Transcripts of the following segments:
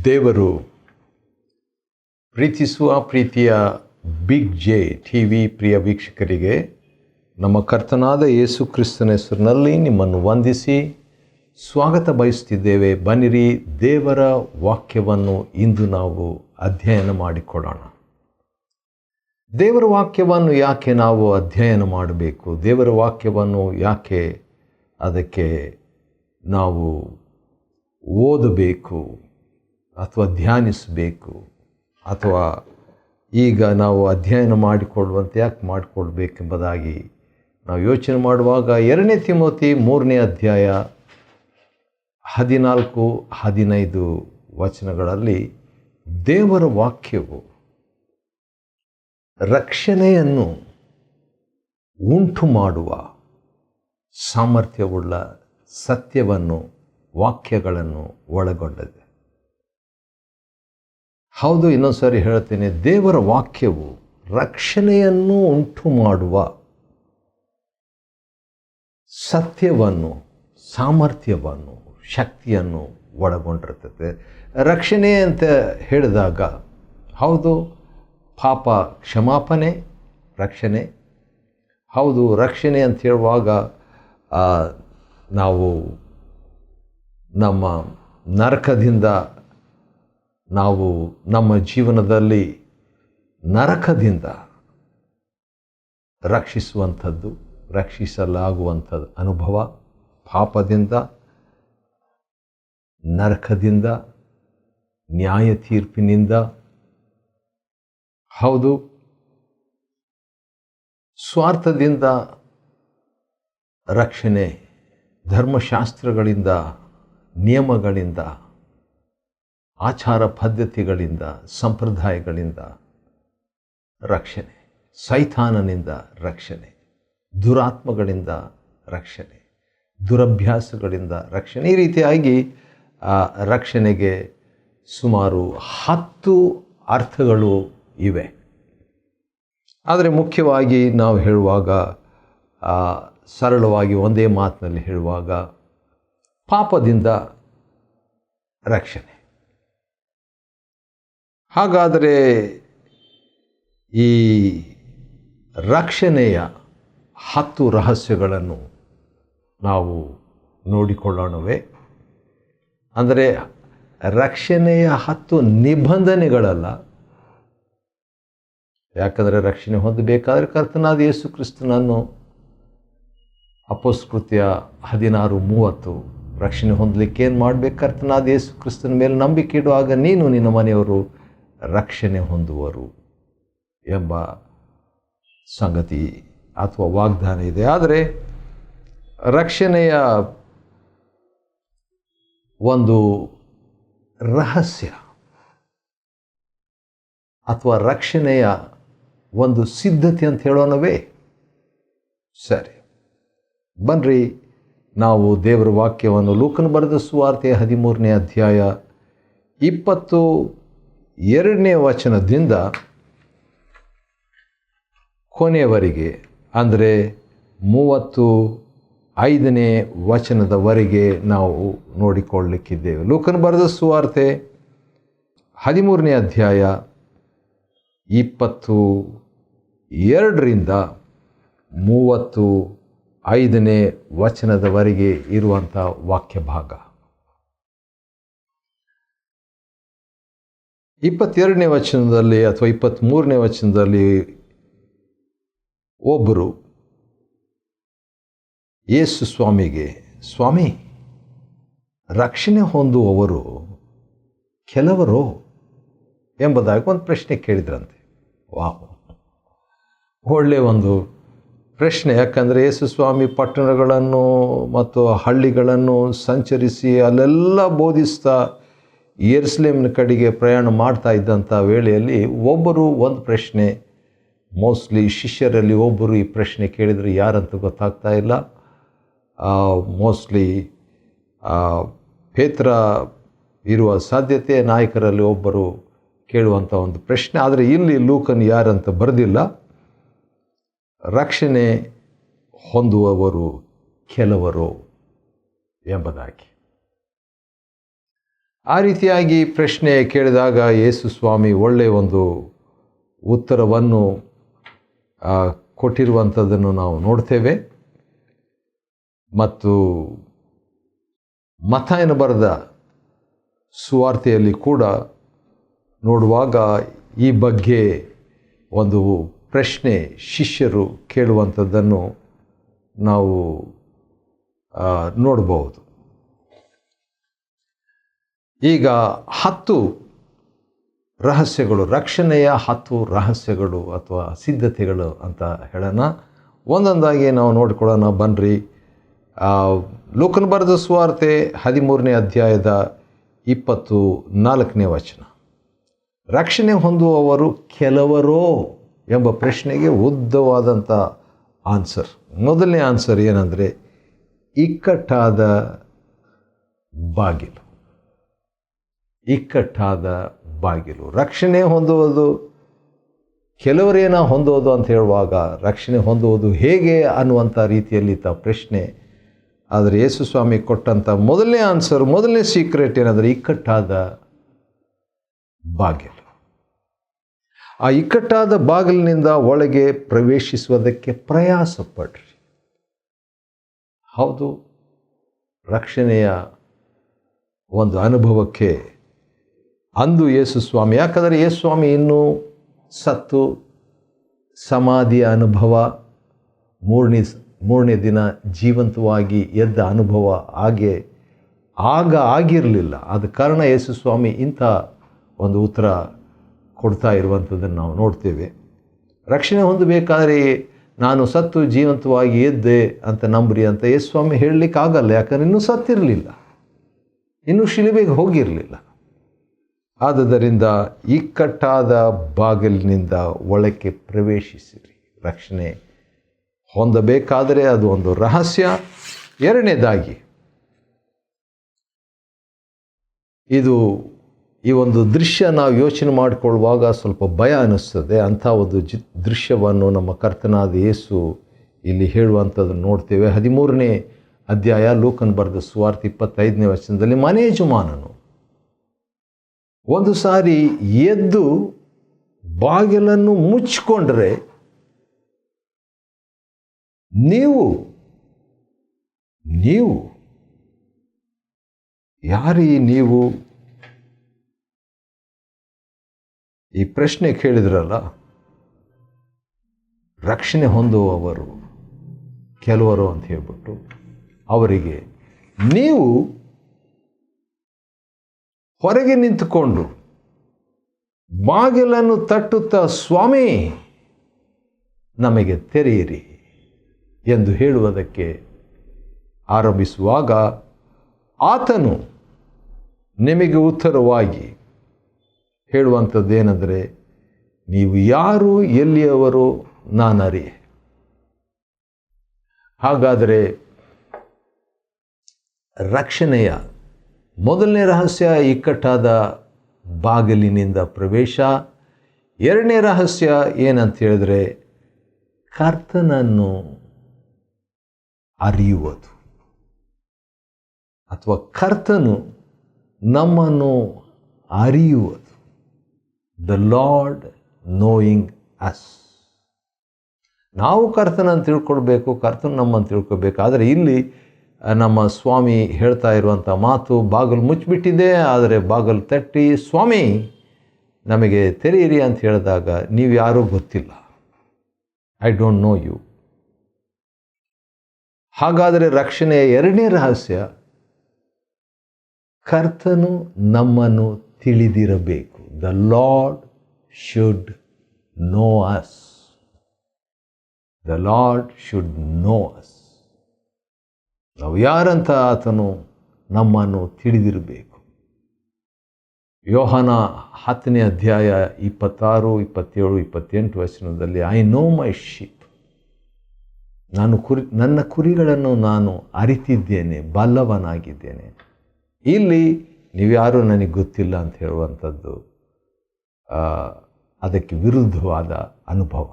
ದೇವರು ಪ್ರೀತಿಸುವ ಪ್ರೀತಿಯ ಬಿಗ್ ಜೆ ಟಿ ವಿ ಪ್ರಿಯ ವೀಕ್ಷಕರಿಗೆ ನಮ್ಮ ಕರ್ತನಾದ ಯೇಸು ಕ್ರಿಸ್ತನ ಹೆಸರಿನಲ್ಲಿ ನಿಮ್ಮನ್ನು ವಂದಿಸಿ ಸ್ವಾಗತ ಬಯಸ್ತಿದ್ದೇವೆ. ಬನ್ನಿರಿ, ದೇವರ ವಾಕ್ಯವನ್ನು ಇಂದು ನಾವು ಅಧ್ಯಯನ ಮಾಡಿಕೊಳ್ಳೋಣ. ದೇವರ ವಾಕ್ಯವನ್ನು ಯಾಕೆ ನಾವು ಅಧ್ಯಯನ ಮಾಡಬೇಕು? ದೇವರ ವಾಕ್ಯವನ್ನು ಯಾಕೆ ಅದಕ್ಕೆ ನಾವು ಓದಬೇಕು ಅಥವಾ ಧ್ಯಾನಿಸಬೇಕು, ಅಥವಾ ಈಗ ನಾವು ಅಧ್ಯಯನ ಮಾಡಿಕೊಳ್ಳುವಂತೆ ಯಾಕೆ ಮಾಡಿಕೊಳ್ಬೇಕೆಂಬುದಾಗಿ ನಾವು ಯೋಚನೆ ಮಾಡುವಾಗ 2 ತಿಮೋತಿ 3ನೇ ಅಧ್ಯಾಯ 14-15 ವಚನಗಳಲ್ಲಿ ದೇವರ ವಾಕ್ಯವು ರಕ್ಷಣೆಯನ್ನು ಉಂಟು ಮಾಡುವ ಸಾಮರ್ಥ್ಯವುಳ್ಳ ಸತ್ಯವನ್ನು, ವಾಕ್ಯಗಳನ್ನು ಒಳಗೊಂಡಿದೆ. ಹೌದು, ಇನ್ನೊಂದು ಸಾರಿ ಹೇಳ್ತೇನೆ, ದೇವರ ವಾಕ್ಯವು ರಕ್ಷಣೆಯನ್ನು ಉಂಟು ಮಾಡುವ ಸತ್ಯವನ್ನು, ಸಾಮರ್ಥ್ಯವನ್ನು, ಶಕ್ತಿಯನ್ನು ಒಳಗೊಂಡಿರ್ತದೆ. ರಕ್ಷಣೆ ಅಂತ ಹೇಳಿದಾಗ ಹೌದು, ಪಾಪ ಕ್ಷಮಾಪಣೆ ರಕ್ಷಣೆ. ಹೌದು, ರಕ್ಷಣೆ ಅಂತ ಹೇಳುವಾಗ ನಾವು ನಮ್ಮ ನರಕದಿಂದ, ನಾವು ನಮ್ಮ ಜೀವನದಲ್ಲಿ ನರಕದಿಂದ ರಕ್ಷಿಸುವಂಥದ್ದು, ರಕ್ಷಿಸಲಾಗುವಂಥದ್ದು ಅನುಭವ, ಪಾಪದಿಂದ, ನರಕದಿಂದ, ನ್ಯಾಯ ತೀರ್ಪಿನಿಂದ. ಹೌದು, ಸ್ವಾರ್ಥದಿಂದ ರಕ್ಷಣೆ, ಧರ್ಮಶಾಸ್ತ್ರಗಳಿಂದ, ನಿಯಮಗಳಿಂದ, ಆಚಾರ ಪದ್ಧತಿಗಳಿಂದ, ಸಂಪ್ರದಾಯಗಳಿಂದ ರಕ್ಷಣೆ, ಸೈತಾನನಿಂದ ರಕ್ಷಣೆ, ದುರಾತ್ಮಗಳಿಂದ ರಕ್ಷಣೆ, ದುರಭ್ಯಾಸಗಳಿಂದ ರಕ್ಷಣೆ. ಈ ರೀತಿಯಾಗಿ ರಕ್ಷಣೆಗೆ ಸುಮಾರು 10 ಅರ್ಥಗಳು ಇವೆ. ಆದರೆ ಮುಖ್ಯವಾಗಿ ನಾವು ಹೇಳುವಾಗ, ಸರಳವಾಗಿ ಒಂದೇ ಮಾತಿನಲ್ಲಿ ಹೇಳುವಾಗ, ಪಾಪದಿಂದ ರಕ್ಷಣೆ. ಹಾಗಾದರೆ ಈ ರಕ್ಷಣೆಯ 10 ರಹಸ್ಯಗಳನ್ನು ನಾವು ನೋಡಿಕೊಳ್ಳೋಣವೇ? ಅಂದರೆ ರಕ್ಷಣೆಯ 10 ನಿಬಂಧನೆಗಳಲ್ಲ. ಯಾಕಂದರೆ ರಕ್ಷಣೆ ಹೊಂದಬೇಕಾದರೆ ಕರ್ತನಾದ ಯೇಸು ಕ್ರಿಸ್ತನನ್ನು ಅಪೊಸ್ತಲಕೃತ್ಯ 16:30 ರಕ್ಷಣೆ ಹೊಂದಲಿಕ್ಕೆ ಏನು ಮಾಡಬೇಕು? ಕರ್ತನಾದ ಯೇಸು ಕ್ರಿಸ್ತನ ಮೇಲೆ ನಂಬಿಕೆ ಇಡುವಾಗ ನೀನು ನಿನ್ನ ಮನೆಯವರು ರಕ್ಷಣೆ ಹೊಂದುವರು ಎಂಬ ಸಂಗತಿ ಅಥವಾ ವಾಗ್ದಾನ ಇದೆ. ಆದರೆ ರಕ್ಷಣೆಯ ಒಂದು ರಹಸ್ಯ ಅಥವಾ ರಕ್ಷಣೆಯ ಒಂದು ಸಿದ್ಧತೆ ಅಂತ ಹೇಳೋಣವೇ? ಸರಿ, ಬನ್ನಿರಿ, ನಾವು ದೇವರ ವಾಕ್ಯವನ್ನು ಲೂಕನ ಬರೆದ ಸುವಾರ್ತೆ 13ನೇ ಅಧ್ಯಾಯ 22ನೇ ವಚನದಿಂದ ಕೊನೆಯವರೆಗೆ, ಅಂದರೆ 35ನೇ ವಚನದವರೆಗೆ ನಾವು ನೋಡಿಕೊಳ್ಳಲಿಕ್ಕಿದ್ದೇವೆ. ಲೂಕನ ಬರೆದ ಸುವಾರ್ತೆ 13ನೇ ಅಧ್ಯಾಯ 22ರಿಂದ 35ನೇ ವಚನದವರೆಗೆ ಇರುವಂಥ ವಾಕ್ಯ ಭಾಗ. 22ನೇ ವಚನದಲ್ಲಿ ಅಥವಾ 23ನೇ ವಚನದಲ್ಲಿ ಒಬ್ಬರು ಯೇಸು ಸ್ವಾಮಿಗೆ, ಸ್ವಾಮಿ, ರಕ್ಷಣೆ ಹೊಂದುವವರು ಕೆಲವರು ಎಂಬುದಾಗಿ ಒಂದು ಪ್ರಶ್ನೆ ಕೇಳಿದ್ರಂತೆ. ವಾಹ್, ಒಳ್ಳೆಯ ಒಂದು ಪ್ರಶ್ನೆ. ಯಾಕಂದರೆ ಯೇಸು ಸ್ವಾಮಿ ಪಟ್ಟಣಗಳನ್ನು ಮತ್ತು ಹಳ್ಳಿಗಳನ್ನು ಸಂಚರಿಸಿ ಅಲ್ಲೆಲ್ಲ ಬೋಧಿಸ್ತಾ ಯೆರೂಸಲೇಮಿನ ಕಡೆಗೆ ಪ್ರಯಾಣ ಮಾಡ್ತಾ ಇದ್ದಂಥ ವೇಳೆಯಲ್ಲಿ ಒಬ್ಬರು ಒಂದು ಪ್ರಶ್ನೆ, ಮೋಸ್ಟ್ಲಿ ಶಿಷ್ಯರಲ್ಲಿ ಒಬ್ಬರು ಈ ಪ್ರಶ್ನೆ ಕೇಳಿದರೆ ಯಾರಂತ ಗೊತ್ತಾಗ್ತಾ ಇಲ್ಲ. ಮೋಸ್ಟ್ಲಿ ಪೇತ್ರ ಇರುವ ಸಾಧ್ಯತೆ, ನಾಯಕರಲ್ಲಿ ಒಬ್ಬರು ಕೇಳುವಂಥ ಒಂದು ಪ್ರಶ್ನೆ. ಆದರೆ ಇಲ್ಲಿ ಲೂಕನ್ ಯಾರಂತ ಬರೆದಿಲ್ಲ. ರಕ್ಷಣೆ ಹೊಂದುವವರು ಕೆಲವರು ಎಂಬುದಾಗಿ. ಆ ರೀತಿಯಾಗಿ ಪ್ರಶ್ನೆ ಕೇಳಿದಾಗ ಯೇಸು ಸ್ವಾಮಿ ಒಳ್ಳೆಯ ಒಂದು ಉತ್ತರವನ್ನು ಕೊಟ್ಟಿರುವಂಥದ್ದನ್ನು ನಾವು ನೋಡ್ತೇವೆ. ಮತ್ತು ಮತ್ತಾಯನ ಬರೆದ ಸುವಾರ್ತೆಯಲ್ಲಿ ಕೂಡ ನೋಡುವಾಗ ಈ ಬಗ್ಗೆ ಒಂದು ಪ್ರಶ್ನೆ ಶಿಷ್ಯರು ಕೇಳುವಂಥದ್ದನ್ನು ನಾವು ನೋಡಬಹುದು. ಈಗ 10 ರಹಸ್ಯಗಳು, ರಕ್ಷಣೆಯ 10 ರಹಸ್ಯಗಳು ಅಥವಾ ಸಿದ್ಧತೆಗಳು ಅಂತ ಹೇಳೋಣ. ಒಂದೊಂದಾಗಿ ನಾವು ನೋಡಿಕೊಳ್ಳೋಣ ಬನ್ನಿರಿ. ಲೂಕನ ಬರೆದ ಸುವಾರ್ತೆ 13ನೇ ಅಧ್ಯಾಯದ 24ನೇ ವಚನ. ರಕ್ಷಣೆ ಹೊಂದುವವರು ಕೆಲವರೋ ಎಂಬ ಪ್ರಶ್ನೆಗೆ ಉದ್ದವಾದಂಥ ಆನ್ಸರ್. ಮೊದಲನೇ ಆನ್ಸರ್ ಏನಂದರೆ ಇಕ್ಕಟ್ಟಾದ ಬಾಗಿಲು. ಇಕ್ಕಟ್ಟಾದ ಬಾಗಿಲು. ರಕ್ಷಣೆ ಹೊಂದುವುದು ಕೆಲವರೇನ ಹೊಂದುವುದು ಅಂತ ಹೇಳುವಾಗ ರಕ್ಷಣೆ ಹೊಂದುವುದು ಹೇಗೆ ಅನ್ನುವಂಥ ರೀತಿಯಲ್ಲಿ ಪ್ರಶ್ನೆ. ಆದರೆ ಯೇಸು ಸ್ವಾಮಿ ಕೊಟ್ಟಂಥ ಮೊದಲನೇ ಆನ್ಸರ್, ಮೊದಲನೇ ಸೀಕ್ರೆಟ್ ಏನಂದರೆ ಇಕ್ಕಟ್ಟಾದ ಬಾಗಿಲು. ಆ ಇಕ್ಕಟ್ಟಾದ ಬಾಗಿಲಿನಿಂದ ಒಳಗೆ ಪ್ರವೇಶಿಸುವುದಕ್ಕೆ ಪ್ರಯಾಸ ಪಡ್ರಿ. ಹೌದು, ರಕ್ಷಣೆಯ ಒಂದು ಅನುಭವಕ್ಕೆ ಅಂದು ಯೇಸು ಸ್ವಾಮಿ, ಯಾಕಂದರೆ ಯೇಸು ಸ್ವಾಮಿ ಇನ್ನೂ ಸತ್ತು ಸಮಾಧಿಯ ಅನುಭವ, ಮೂರನೇ ದಿನ ಜೀವಂತವಾಗಿ ಎದ್ದ ಅನುಭವ ಆಗ ಆಗಿರಲಿಲ್ಲ. ಆದ ಕಾರಣ ಯೇಸು ಸ್ವಾಮಿ ಇಂಥ ಒಂದು ಉತ್ತರ ಕೊಡ್ತಾ ಇರುವಂಥದ್ದನ್ನು ನಾವು ನೋಡ್ತೇವೆ. ರಕ್ಷಣೆ ಹೊಂದಬೇಕಾದ್ರೆ ನಾನು ಸತ್ತು ಜೀವಂತವಾಗಿ ಎದ್ದೆ ಅಂತ ನಂಬ್ರಿ ಅಂತ ಯೇಸು ಸ್ವಾಮಿ ಹೇಳಲಿಕ್ಕಾಗಲ್ಲ. ಯಾಕಂದರೆ ಇನ್ನೂ ಸತ್ತಿರಲಿಲ್ಲ, ಇನ್ನೂ ಶಿಲುಬೆಗೆ ಹೋಗಿರಲಿಲ್ಲ. ಆದುದರಿಂದ ಇಕ್ಕಟ್ಟಾದ ಬಾಗಿಲಿನಿಂದ ಒಳಕ್ಕೆ ಪ್ರವೇಶಿಸಿರಿ. ರಕ್ಷಣೆ ಹೊಂದಬೇಕಾದರೆ ಅದು ಒಂದು ರಹಸ್ಯ. ಎರಡನೇದಾಗಿ, ಈ ಒಂದು ದೃಶ್ಯ ನಾವು ಯೋಚನೆ ಮಾಡಿಕೊಳ್ಳುವಾಗ ಸ್ವಲ್ಪ ಭಯ ಅನ್ನಿಸ್ತದೆ. ಅಂಥ ಒಂದು ದೃಶ್ಯವನ್ನು ನಮ್ಮ ಕರ್ತನಾದ ಯೇಸು ಇಲ್ಲಿ ಹೇಳುವಂಥದ್ದನ್ನು ನೋಡ್ತೇವೆ. 13ನೇ ಅಧ್ಯಾಯ ಲೂಕನ ಬರೆದ ಸುವಾರ್ತೆ 25ನೇ ವಚನದಲ್ಲಿ, ಮನೆ ಯಜಮಾನನು ಒಂದು ಸಾರಿ ಎದ್ದು ಬಾಗಿಲನ್ನು ಮುಚ್ಚಿಕೊಂಡ್ರೆ ನೀವು ಯಾರೀ ನೀವು? ಈ ಪ್ರಶ್ನೆ ಕೇಳಿದ್ರಲ್ಲ, ರಕ್ಷಣೆ ಹೊಂದುವವರು ಕೆಲವರು ಅಂತ ಹೇಳ್ಬಿಟ್ಟು ಅವರಿಗೆ ನೀವು ಹೊರಗೆ ನಿಂತುಕೊಂಡು ಬಾಗಿಲನ್ನು ತಟ್ಟುತ್ತಾ ಸ್ವಾಮಿ ನಮಗೆ ತೆರೆಯಿರಿ ಎಂದು ಹೇಳುವುದಕ್ಕೆ ಆರಂಭಿಸುವಾಗ ಆತನು ನಿಮಗೆ ಉತ್ತರವಾಗಿ ಹೇಳುವಂಥದ್ದೇನೆಂದರೆ, ನೀವು ಯಾರು, ಎಲ್ಲಿಯವರು ನಾನರಿಯೆ. ಹಾಗಾದರೆ ರಕ್ಷಣೆಯ ಮೊದಲನೇ ರಹಸ್ಯ ಇಕ್ಕಟ್ಟಾದ ಬಾಗಿಲಿನಿಂದ ಪ್ರವೇಶ. ಎರಡನೇ ರಹಸ್ಯ ಏನಂತ ಹೇಳಿದ್ರೆ ಕರ್ತನನ್ನು ಅರಿಯುವುದು, ಅಥವಾ ಕರ್ತನು ನಮ್ಮನ್ನು ಅರಿಯುವುದು. The Lord knowing us. ನಾವು ಕರ್ತನನ್ನು ತಿಳ್ಕೊಳ್ಬೇಕು, ಕರ್ತನ ನಮ್ಮನ್ನು ತಿಳ್ಕೊಳ್ಬೇಕು. ಆದರೆ ಇಲ್ಲಿ ನಮ್ಮ ಸ್ವಾಮಿ ಹೇಳ್ತಾ ಇರುವಂಥ ಮಾತು, ಬಾಗಿಲು ಮುಚ್ಚಿಬಿಟ್ಟಿದೆ, ಆದರೆ ಬಾಗಿಲು ತಟ್ಟಿ ಸ್ವಾಮಿ ನಮಗೆ ತೆರೆಯಿರಿ ಅಂತ ಹೇಳಿದಾಗ ನೀವು ಯಾರೂ ಗೊತ್ತಿಲ್ಲ, ಐ ಡೋಂಟ್ ನೋ ಯು. ಹಾಗಾದರೆ ರಕ್ಷಣೆಯ ಎರಡನೇ ರಹಸ್ಯ, ಕರ್ತನು ನಮ್ಮನ್ನು ತಿಳಿದಿರಬೇಕು. The lord should know us. The lord should know us. ನಾವು ಯಾರಂತ ಆತನು ನಮ್ಮನ್ನು ತಿಳಿದಿರಬೇಕು. ಯೋಹಾನ 10ನೇ ಅಧ್ಯಾಯ 26, 27, 28 ವಚನದಲ್ಲಿ, ಐ ನೋ ಮೈ ಶೀಪ್. ನನ್ನ ಕುರಿಗಳನ್ನು ನಾನು ಅರಿತಿದ್ದೇನೆ, ಬಲ್ಲವನಾಗಿದ್ದೇನೆ. ಇಲ್ಲಿ ನೀವ್ಯಾರೂ ನನಗೆ ಗೊತ್ತಿಲ್ಲ ಅಂತ ಹೇಳುವಂಥದ್ದು ಅದಕ್ಕೆ ವಿರುದ್ಧವಾದ ಅನುಭವ.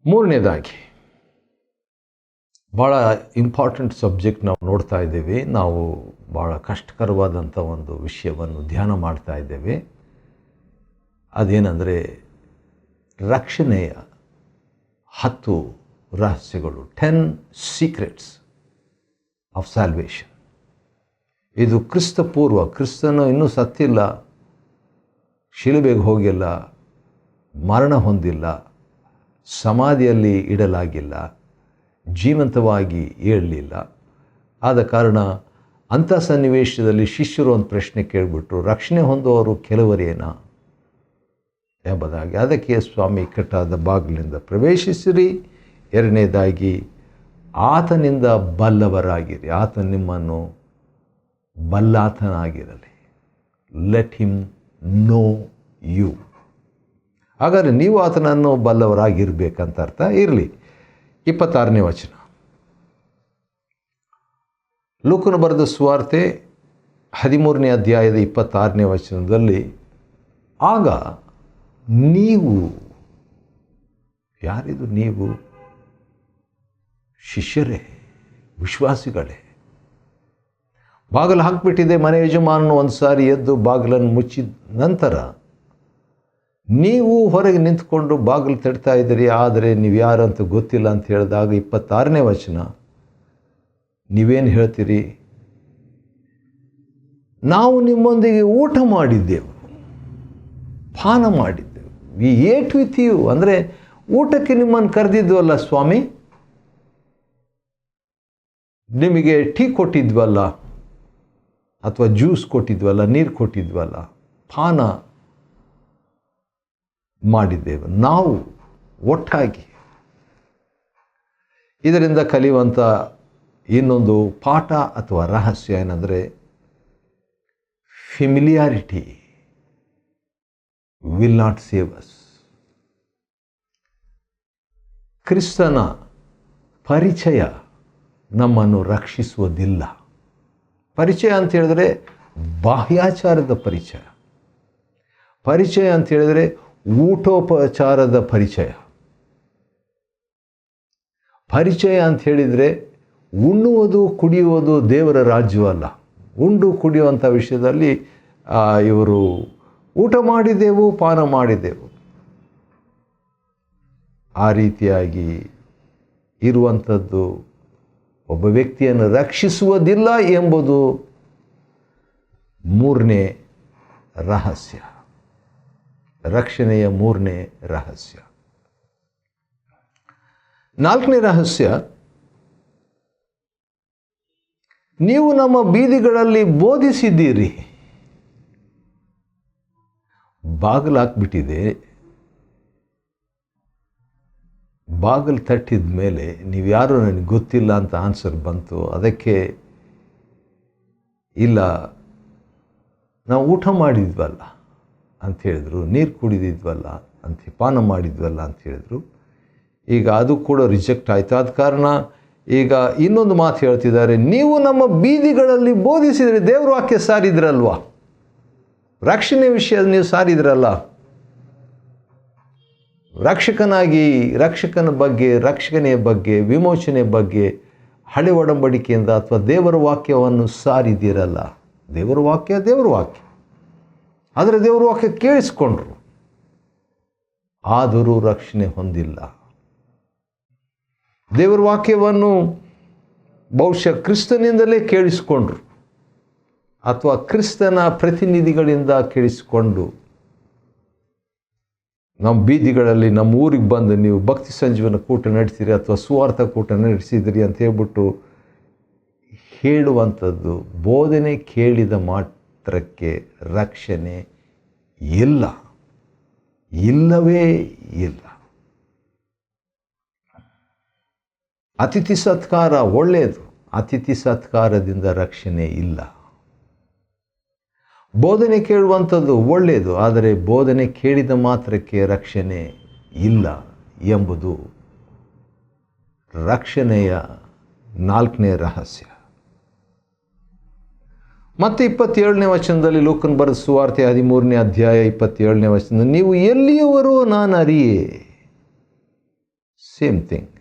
ಮೂರನೇದಾಗಿ, ಭಾಳ ಇಂಪಾರ್ಟೆಂಟ್ ಸಬ್ಜೆಕ್ಟ್ ನಾವು ನೋಡ್ತಾ ಇದ್ದೇವೆ. ನಾವು ಭಾಳ ಕಷ್ಟಕರವಾದಂಥ ಒಂದು ವಿಷಯವನ್ನು ಧ್ಯಾನ ಮಾಡ್ತಾ ಇದ್ದೇವೆ. ಅದೇನೆಂದರೆ ರಕ್ಷಣೆಯ 10 ರಹಸ್ಯಗಳು, 10 ಸೀಕ್ರೆಟ್ಸ್ ಆಫ್ ಸ್ಯಾಲ್ವೇಷನ್. ಇದು ಕ್ರಿಸ್ತಪೂರ್ವ, ಕ್ರಿಸ್ತನು ಇನ್ನೂ ಸತ್ತಿಲ್ಲ, ಶಿಲುಬೆಗೆ ಹೋಗಿಲ್ಲ, ಮರಣ ಹೊಂದಿಲ್ಲ, ಸಮಾಧಿಯಲ್ಲಿ ಇಡಲಾಗಿಲ್ಲ, ಜೀವಂತವಾಗಿ ಏಳಲಿಲ್ಲ. ಆದ ಕಾರಣ ಅಂಥ ಸನ್ನಿವೇಶದಲ್ಲಿ ಶಿಷ್ಯರು ಒಂದು ಪ್ರಶ್ನೆ ಕೇಳಿಬಿಟ್ರು, ರಕ್ಷಣೆ ಹೊಂದುವವರು ಕೆಲವರೇನಾ ಎಂಬುದಾಗಿ. ಅದಕ್ಕೆ ಸ್ವಾಮಿ ಕಟ್ಟಾದ ಬಾಗಿಲಿನಿಂದ ಪ್ರವೇಶಿಸಿರಿ, ಎರಡನೇದಾಗಿ ಆತನಿಂದ ಬಲ್ಲವರಾಗಿರಿ, ಆತ ನಿಮ್ಮನ್ನು ಬಲ್ಲಾತನಾಗಿರಲಿ, ಲೆಟ್ ಹಿಮ್ ನೋ ಯು. ಹಾಗಾದರೆ ನೀವು ಆತನನ್ನು ಬಲ್ಲವರಾಗಿರ್ಬೇಕಂತ ಅರ್ಥ. ಇರಲಿ. 26ನೇ ವಚನ, ಲೂಕನು ಬರೆದ ಸುವಾರ್ತೆ 13ನೇ ಅಧ್ಯಾಯದ 26ನೇ ವಚನದಲ್ಲಿ, ಆಗ ನೀವು, ಯಾರಿದು ನೀವು? ಶಿಷ್ಯರೇ, ವಿಶ್ವಾಸಿಗಳೇ. ಬಾಗಿಲು ಹಾಕಿಬಿಟ್ಟಿದೆ, ಮನೆ ಯಜಮಾನನು ಒಂದು ಸಾರಿ ಎದ್ದು ಬಾಗಿಲನ್ನು ಮುಚ್ಚಿದ ನಂತರ ನೀವು ಹೊರಗೆ ನಿಂತ್ಕೊಂಡು ಬಾಗಿಲು ತಡ್ತಾ ಇದ್ದೀರಿ, ಆದರೆ ನೀವು ಯಾರು ಅಂತ ಗೊತ್ತಿಲ್ಲ ಅಂತ ಹೇಳಿದಾಗ 26ನೇ ವಚನ, ನೀವೇನು ಹೇಳ್ತೀರಿ? ನಾವು ನಿಮ್ಮೊಂದಿಗೆ ಊಟ ಮಾಡಿದ್ದೆವು, ಪಾನ ಮಾಡಿದ್ದೆವು. ವಿ ಏಟ್ ವಿತ್ ಯು, ಅಂದರೆ ಊಟಕ್ಕೆ ನಿಮ್ಮನ್ನು ಕರೆದಿದ್ವಲ್ಲ ಸ್ವಾಮಿ, ನಿಮಗೆ ಟೀ ಕೊಟ್ಟಿದ್ವಲ್ಲ, ಅಥವಾ ಜ್ಯೂಸ್ ಕೊಟ್ಟಿದ್ವಲ್ಲ, ನೀರು ಕೊಟ್ಟಿದ್ವಲ್ಲ, ಪಾನ ಮಾಡಿದ್ದೇವೆ ನಾವು ಒಟ್ಟಾಗಿ. ಇದರಿಂದ ಕಲಿಯುವಂಥ ಇನ್ನೊಂದು ಪಾಠ ಅಥವಾ ರಹಸ್ಯ ಏನಂದರೆ, familiarity will not save us. ಕ್ರಿಸ್ತನ ಪರಿಚಯ ನಮ್ಮನ್ನು ರಕ್ಷಿಸುವುದಿಲ್ಲ. ಪರಿಚಯ ಅಂತ ಹೇಳಿದ್ರೆ ಬಾಹ್ಯಾಚಾರದ ಪರಿಚಯ, ಪರಿಚಯ ಅಂತ ಹೇಳಿದರೆ ಊಟೋಪಚಾರದ ಪರಿಚಯ, ಪರಿಚಯ ಅಂತ ಹೇಳಿದರೆ ಉಣ್ಣುವುದು ಕುಡಿಯುವುದು ದೇವರ ರಾಜ್ಯವಲ್ಲ. ಉಂಡು ಕುಡಿಯುವಂಥ ವಿಷಯದಲ್ಲಿ ಇವರು ಊಟ ಮಾಡಿದೆವು, ಪಾನ ಮಾಡಿದೆವು, ಆ ರೀತಿಯಾಗಿ ಇರುವಂಥದ್ದು ಒಬ್ಬ ವ್ಯಕ್ತಿಯನ್ನು ರಕ್ಷಿಸುವುದಿಲ್ಲ ಎಂಬುದು 3ನೇ ರಹಸ್ಯ, ರಕ್ಷಣೆಯ 3ನೇ ರಹಸ್ಯ. 4ನೇ ರಹಸ್ಯ, ನೀವು ನಮ್ಮ ಬೀದಿಗಳಲ್ಲಿ ಬೋಧಿಸಿದ್ದೀರಿ. ಬಾಗಿಲು ಹಾಕ್ಬಿಟ್ಟಿದೆ, ಬಾಗಿಲು ತಟ್ಟಿದ ಮೇಲೆ ನೀವು ಯಾರು ನನಗೆ ಗೊತ್ತಿಲ್ಲ ಅಂತ ಆನ್ಸರ್ ಬಂತು. ಅದಕ್ಕೆ ಇಲ್ಲ, ನಾವು ಊಟ ಮಾಡಿದ್ವಲ್ಲ ಅಂತ ಹೇಳಿದ್ರು, ನೀರು ಕುಡಿದಿದ್ವಲ್ಲ ಅಂತ, ಪಾನ ಮಾಡಿದ್ವಲ್ಲ ಅಂತ ಹೇಳಿದ್ರು. ಈಗ ಅದು ಕೂಡ ರಿಜೆಕ್ಟ್ ಆಯಿತು. ಆದ ಕಾರಣ ಈಗ ಇನ್ನೊಂದು ಮಾತು ಹೇಳ್ತಿದ್ದಾರೆ, ನೀವು ನಮ್ಮ ಬೀದಿಗಳಲ್ಲಿ ಬೋಧಿಸಿದರೆ, ದೇವ್ರ ವಾಕ್ಯ ಸಾರಿದ್ರಲ್ವ, ರಕ್ಷಣೆ ವಿಷಯ ನೀವು ಸಾರಿದ್ರಲ್ಲ, ರಕ್ಷಕನ ಬಗ್ಗೆ, ರಕ್ಷಣೆಯ ಬಗ್ಗೆ, ವಿಮೋಚನೆ ಬಗ್ಗೆ ಹಳೆ ಒಡಂಬಡಿಕೆಯಿಂದ ಅಥವಾ ದೇವರ ವಾಕ್ಯವನ್ನು ಸಾರಿದಿರಲ್ಲ. ದೇವರ ವಾಕ್ಯ ದೇವರ ವಾಕ್ಯ, ಆದರೆ ದೇವರ ವಾಕ್ಯ ಕೇಳಿಸ್ಕೊಂಡ್ರು, ಆದರೂ ರಕ್ಷಣೆ ಹೊಂದಿಲ್ಲ. ದೇವರ ವಾಕ್ಯವನ್ನು ಬಹುಶಃ ಕ್ರಿಸ್ತನಿಂದಲೇ ಕೇಳಿಸ್ಕೊಂಡ್ರು, ಅಥವಾ ಕ್ರಿಸ್ತನ ಪ್ರತಿನಿಧಿಗಳಿಂದ ಕೇಳಿಸಿಕೊಂಡು ನಮ್ಮ ಬೀದಿಗಳಲ್ಲಿ ನಮ್ಮ ಊರಿಗೆ ಬಂದು ನೀವು ಭಕ್ತಿ ಸಂಜೀವನ ಕೂಟ ನಡೆಸಿರಿ ಅಥವಾ ಸುವಾರ್ಥ ಕೂಟ ನಡೆಸಿದಿರಿ ಅಂತ ಹೇಳ್ಬಿಟ್ಟು ಹೇಳುವಂಥದ್ದು, ಬೋಧನೆ ಕೇಳಿದ ಮಾತ್ರಕ್ಕೆ ರಕ್ಷಣೆ ಇಲ್ಲ, ಇಲ್ಲವೇ ಇಲ್ಲ. ಅತಿಥಿ ಸತ್ಕಾರ ಒಳ್ಳೆಯದು, ಅತಿಥಿ ಸತ್ಕಾರದಿಂದ ರಕ್ಷಣೆ ಇಲ್ಲ. ಬೋಧನೆ ಕೇಳುವಂಥದ್ದು ಒಳ್ಳೆಯದು, ಆದರೆ ಬೋಧನೆ ಕೇಳಿದ ಮಾತ್ರಕ್ಕೆ ರಕ್ಷಣೆ ಇಲ್ಲ ಎಂಬುದು ರಕ್ಷಣೆಯ 4ನೇ ರಹಸ್ಯ. ಮತ್ತೆ 27ನೇ ವಚನದಲ್ಲಿ, ಲೂಕನ ಬರೆದ ಸುವಾರ್ತೆ 13ನೇ ಅಧ್ಯಾಯ 27ನೇ ವಚನದಲ್ಲಿ, ನೀವು ಎಲ್ಲಿಯವರೋ ನಾನು ಅರಿಯೇ. Same thing.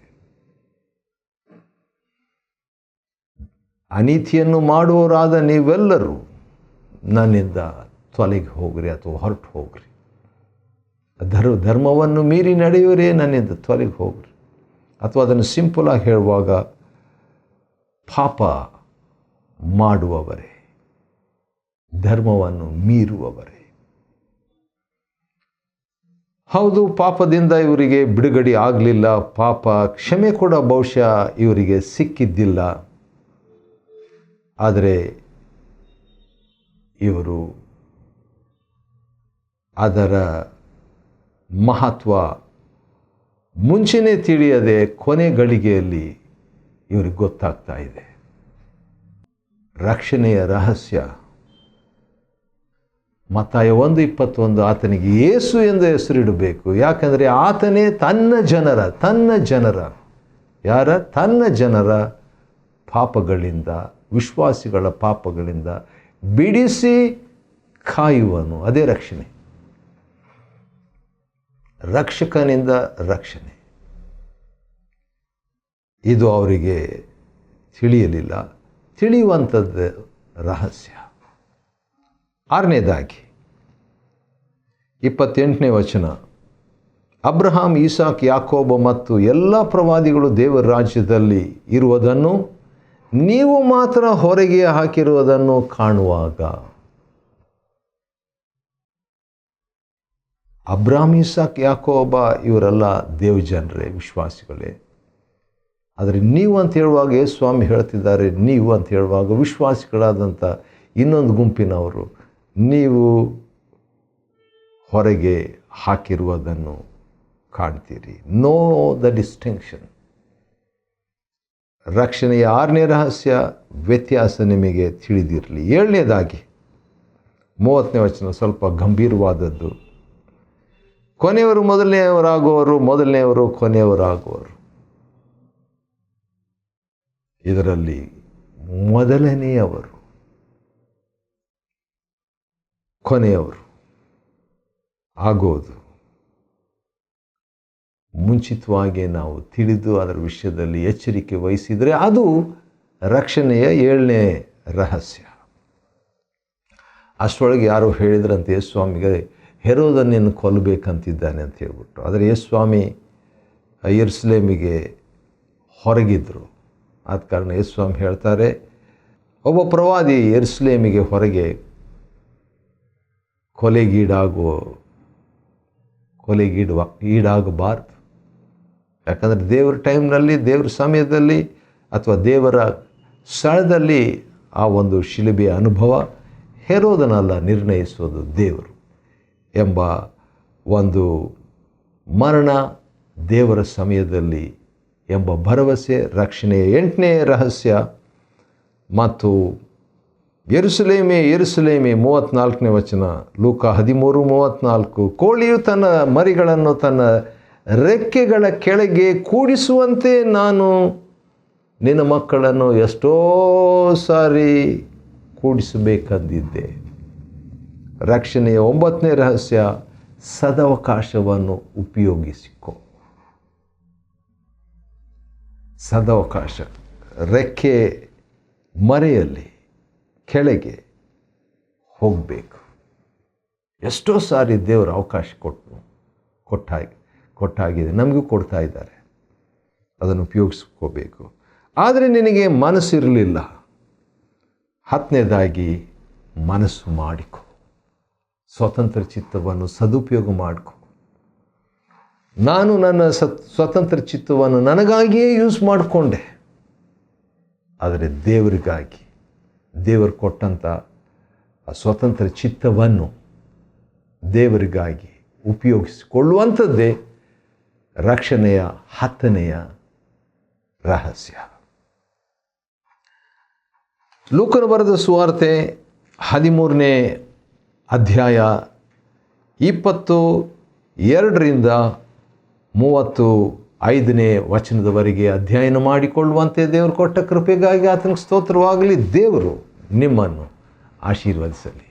ಅನೀತಿಯನ್ನು ಮಾಡುವವರಾದ ನೀವೆಲ್ಲರೂ ನನ್ನಿಂದ ತೊಲಗಿ ಹೋಗ್ರಿ ಅಥವಾ ಹೊರಟು ಹೋಗ್ರಿ. ಧರ್ಮವನ್ನು ಮೀರಿ ನಡೆಯುವರೇ ನನ್ನಿಂದ ತೊಲಗಿ ಹೋಗ್ರಿ. ಅಥವಾ ಅದನ್ನು ಸಿಂಪಲಾಗಿ ಹೇಳುವಾಗ ಪಾಪ ಮಾಡುವವರೇ, ಧರ್ಮವನ್ನು ಮೀರುವವರೇ. ಹೌದು, ಪಾಪದಿಂದ ಇವರಿಗೆ ಬಿಡುಗಡೆ ಆಗಲಿಲ್ಲ, ಪಾಪ ಕ್ಷಮೆ ಕೂಡ ಬಹುಶಃ ಇವರಿಗೆ ಸಿಕ್ಕಿದ್ದಿಲ್ಲ. ಆದರೆ ಇವರು ಅದರ ಮಹತ್ವ ಮುಂಚೆನೇ ತಿಳಿಯದೆ ಕೊನೆ ಗಳಿಗೆಯಲ್ಲಿ ಇವ್ರಿಗೆ ಗೊತ್ತಾಗ್ತಾ ಇದೆ. ರಕ್ಷಣೆಯ ರಹಸ್ಯ ಮತ್ತಾಯ 1:21 ಆತನಿಗೆ ಯೇಸು ಎಂದು ಹೆಸರಿಡಬೇಕು. ಯಾಕಂದರೆ ಆತನೇ ತನ್ನ ಜನರ ಪಾಪಗಳಿಂದ, ವಿಶ್ವಾಸಿಗಳ ಪಾಪಗಳಿಂದ ಬಿಡಿಸಿ ಕಾಯುವನು. ಅದೇ ರಕ್ಷಣೆ. ರಕ್ಷಕನಿಂದ ರಕ್ಷಣೆ. ಇದು ಅವರಿಗೆ ತಿಳಿಯಲಿಲ್ಲ. ತಿಳಿಯುವಂಥದ್ದು ರಹಸ್ಯ. 6ನೇದಾಗಿ 28ನೇ ವಚನ, ಅಬ್ರಹಾಂ, ಈಸಾಕ್, ಯಾಕೋಬ ಮತ್ತು ಎಲ್ಲ ಪ್ರವಾದಿಗಳು ದೇವರ ರಾಜ್ಯದಲ್ಲಿ ಇರುವುದನ್ನು ನೀವು ಮಾತ್ರ ಹೊರಗೆ ಹಾಕಿರುವುದನ್ನು ಕಾಣುವಾಗ. ಅಬ್ರಹಾಂ, ಈಸಾಕ್, ಯಾಕೋಬ ಇವರೆಲ್ಲ ದೇವಜನರೇ, ವಿಶ್ವಾಸಿಗಳೇ. ಆದರೆ ನೀವು ಅಂತ ಹೇಳುವಾಗ ಯೇಸು ಸ್ವಾಮಿ ಹೇಳ್ತಿದ್ದಾರೆ, ನೀವು ಅಂತ ಹೇಳುವಾಗ ವಿಶ್ವಾಸಿಗಳಾದಂಥ ಇನ್ನೊಂದು ಗುಂಪಿನವರು ನೀವು ಹೊರಗೆ ಹಾಕಿರುವುದನ್ನು ಕಾಣ್ತೀರಿ. Know the distinction. ರಕ್ಷಣೆಯ 6ನೇ ರಹಸ್ಯ ವ್ಯತ್ಯಾಸ ನಿಮಗೆ ತಿಳಿದಿರಲಿ. 7ನೇದಾಗಿ 30ನೇ ವಚನ ಸ್ವಲ್ಪ ಗಂಭೀರವಾದದ್ದು. ಕೊನೆಯವರು ಮೊದಲನೆಯವರಾಗುವರು, ಮೊದಲನೆಯವರು ಕೊನೆಯವರಾಗುವರು. ಇದರಲ್ಲಿ ಮೊದಲನೆಯವರು ಕೊನೆಯವರು ಆಗೋದು ಮುಂಚಿತವಾಗಿ ನಾವು ತಿಳಿದು ಅದರ ವಿಷಯದಲ್ಲಿ ಎಚ್ಚರಿಕೆ ವಹಿಸಿದರೆ ಅದು ರಕ್ಷಣೆಯ 7ನೇ ರಹಸ್ಯ. ಅಷ್ಟರೊಳಗೆ ಯಾರೋ ಹೇಳಿದ್ರಂತೆ ಯೇಸು ಸ್ವಾಮಿಗೆ, ಹೆರೋದನನ್ನು ಕೊಲ್ಲಬೇಕಂತಿದ್ದಾನೆ ಅಂತ ಹೇಳ್ಬಿಟ್ಟು. ಆದರೆ ಯೇಸು ಸ್ವಾಮಿ ಯೆರೂಸಲೇಮಿಗೆ ಹೊರಗಿದ್ದರು. ಆದ ಕಾರಣ ಯೇಸು ಸ್ವಾಮಿ ಹೇಳ್ತಾರೆ, ಒಬ್ಬ ಪ್ರವಾದಿ ಯೆರೂಸಲೇಮಿಗೆ ಹೊರಗೆ ಈಡಾಗಬಾರ್ದು. ಯಾಕಂದರೆ ದೇವರ ಟೈಮ್ನಲ್ಲಿ, ದೇವರ ಸಮಯದಲ್ಲಿ ಅಥವಾ ದೇವರ ಸ್ಥಳದಲ್ಲಿ ಆ ಒಂದು ಶಿಲುಬೆಯ ಅನುಭವ ಹೆರೋದನಲ್ಲ ನಿರ್ಣಯಿಸೋದು ದೇವರು ಎಂಬ ಒಂದು ಮರಣ ದೇವರ ಸಮಯದಲ್ಲಿ ಎಂಬ ಭರವಸೆ ರಕ್ಷಣೆಯ 8ನೇ ರಹಸ್ಯ. ಮತ್ತು ಯೆರೂಸಲೇಮೇ ಯೆರೂಸಲೇಮೇ 34ನೇ ವಚನ, ಲೂಕ 13:34, ಕೋಳಿಯು ತನ್ನ ಮರಿಗಳನ್ನು ತನ್ನ ರೆಕ್ಕೆಗಳ ಕೆಳಗೆ ಕೂಡಿಸುವಂತೆ ನಾನು ನಿನ್ನ ಮಕ್ಕಳನ್ನು ಎಷ್ಟೋ ಸಾರಿ ಕೂಡಿಸಬೇಕಂದಿದ್ದೆ. ರಕ್ಷಣೆಯ 9ನೇ ರಹಸ್ಯ ಸದವಕಾಶವನ್ನು ಉಪಯೋಗಿಸಿಕೊ. ಸದವಕಾಶ, ರೆಕ್ಕೆ ಮರೆಯಲ್ಲಿ ಕೆಳಗೆ ಹೋಗಬೇಕು. ಎಷ್ಟೋ ಸಾರಿ ದೇವರು ಅವಕಾಶ ಕೊಟ್ಟಾಗಿದೆ, ನಮಗೂ ಕೊಡ್ತಾ ಇದ್ದಾರೆ. ಅದನ್ನು ಉಪಯೋಗಿಸ್ಕೋಬೇಕು. ಆದರೆ ನಿನಗೆ ಮನಸ್ಸಿರಲಿಲ್ಲ. 10ನೇದಾಗಿ ಮನಸ್ಸು ಮಾಡಿಕೊ. ಸ್ವತಂತ್ರ ಚಿತ್ತವನ್ನು ಸದುಪಯೋಗ ಮಾಡಿಕೊ. ನಾನು ನನ್ನ ಸ್ವತಂತ್ರ ಚಿತ್ತವನ್ನು ನನಗಾಗಿಯೇ ಯೂಸ್ ಮಾಡಿಕೊಂಡೆ. ಆದರೆ ದೇವರಿಗಾಗಿ, ದೇವರು ಕೊಟ್ಟಂಥ ಸ್ವತಂತ್ರ ಚಿತ್ತವನ್ನು ದೇವರಿಗಾಗಿ ಉಪಯೋಗಿಸಿಕೊಳ್ಳುವಂಥದ್ದೇ ರಕ್ಷಣೆಯ 10ನೆಯ ರಹಸ್ಯ. ಲೂಕನ ಬರೆದ ಸುವಾರ್ತೆ 13ನೇ ಅಧ್ಯಾಯ 22ರಿಂದ 35ನೇ ವಚನದವರೆಗೆ ಅಧ್ಯಯನ ಮಾಡಿಕೊಳ್ಳುವಂತೆ ದೇವರು ಕೊಟ್ಟ ಕೃಪೆಗಾಗಿ ಆತನಿಗೆ ಸ್ತೋತ್ರವಾಗಲಿ. ದೇವರು ನಿಮ್ಮನ್ನು ಆಶೀರ್ವದಿಸಲಿ.